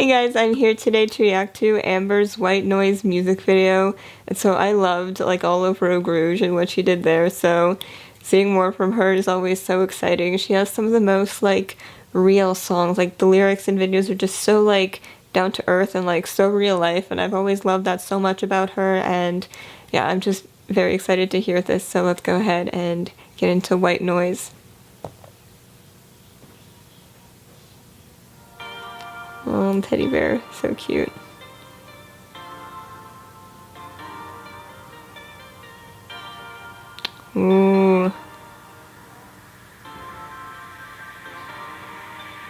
Hey guys, I'm here today to react to Amber's White Noise music video. And so I loved like all of Rogue Rouge and what she did there. So seeing more from her is always so exciting. She has some of the most like real songs. Like the lyrics and videos are just so like down to earth and like so real life. And I've always loved that so much about her. And yeah, I'm just very excited to hear this. So let's go ahead and get into White Noise. Oh, teddy bear, so cute. Ooh.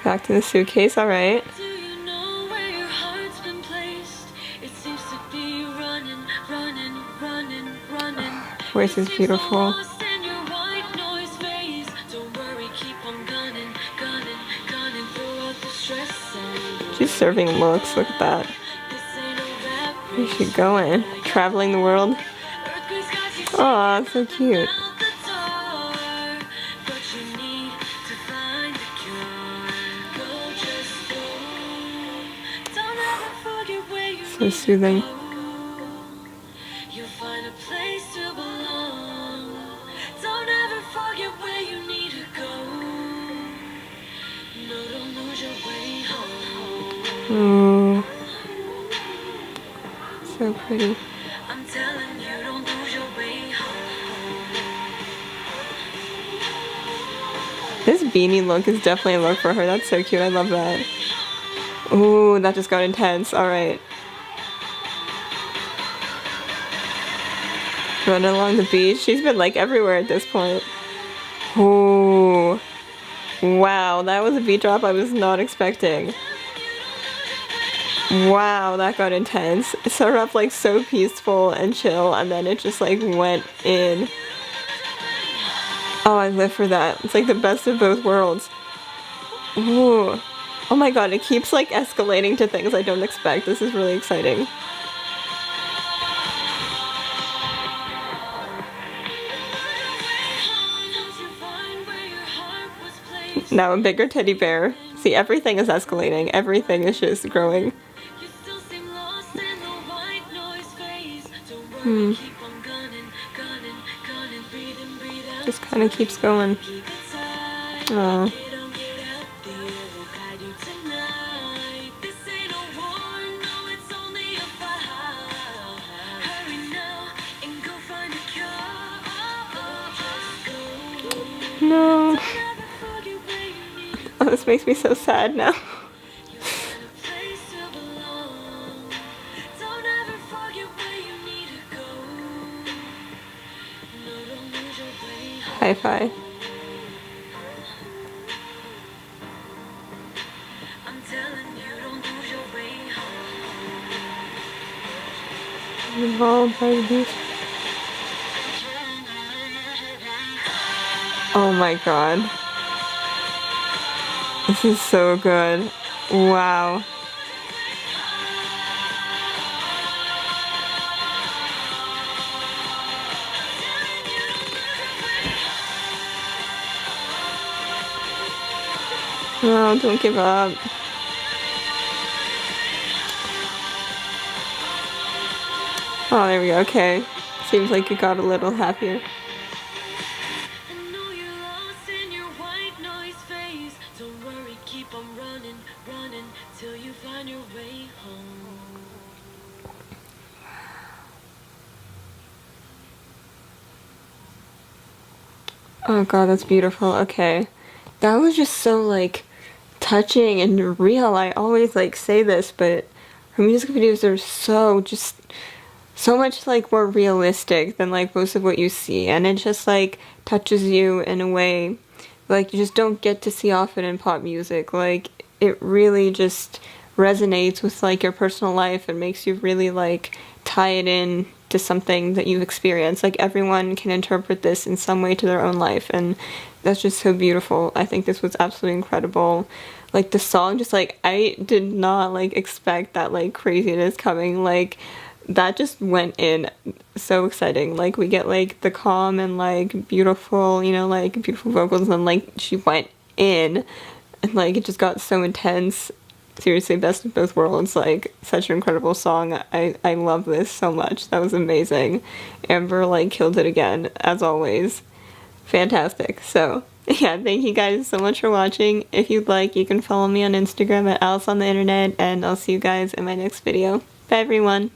Back to the suitcase, alright. Voice is beautiful. She's serving looks, look at that. Where's she going? Traveling the world? Aw, so cute. So soothing. Oh, so pretty. This beanie look is definitely a look for her. That's so cute. I love that. Ooh, that just got intense. Alright. Running along the beach. She's been like everywhere at this point. Ooh. Wow, that was a beat drop I was not expecting. Wow, that got intense. It started off like so peaceful and chill, and then it just like went in. Oh, I live for that. It's like the best of both worlds. Ooh. Oh my god, it keeps like escalating to things I don't expect. This is really exciting. Now a bigger teddy bear. See, everything is escalating. Everything is just growing. Just kind of keeps going. Oh. No. Oh, this makes me so sad now. High five. Involved by the beach. Oh my god. This is so good. Wow. No, don't give up. Oh, there we go. Okay. Seems like you got a little happier. Oh god, that's beautiful. Okay. That was just so like touching and real. I always like say this, but her music videos are so much like more realistic than like most of what you see, and it just like touches you in a way like you just don't get to see often in pop music. Like it really just resonates with like your personal life and makes you really like tie it in to something that you've experienced. Like everyone can interpret this in some way to their own life, and that's just so beautiful. I think this was absolutely incredible. Like the song, just like I did not like expect that like craziness coming. Like that just went in so exciting. Like we get like the calm and like beautiful, you know, like beautiful vocals, and then like she went in and like it just got so intense. seriously, best of both worlds, like, such an incredible song. I love this so much. That was amazing. Amber, like, killed it again, as always. Fantastic. So, yeah, thank you guys so much for watching. If you'd like, you can follow me on Instagram at Alice on the Internet, and I'll see you guys in my next video. Bye, everyone.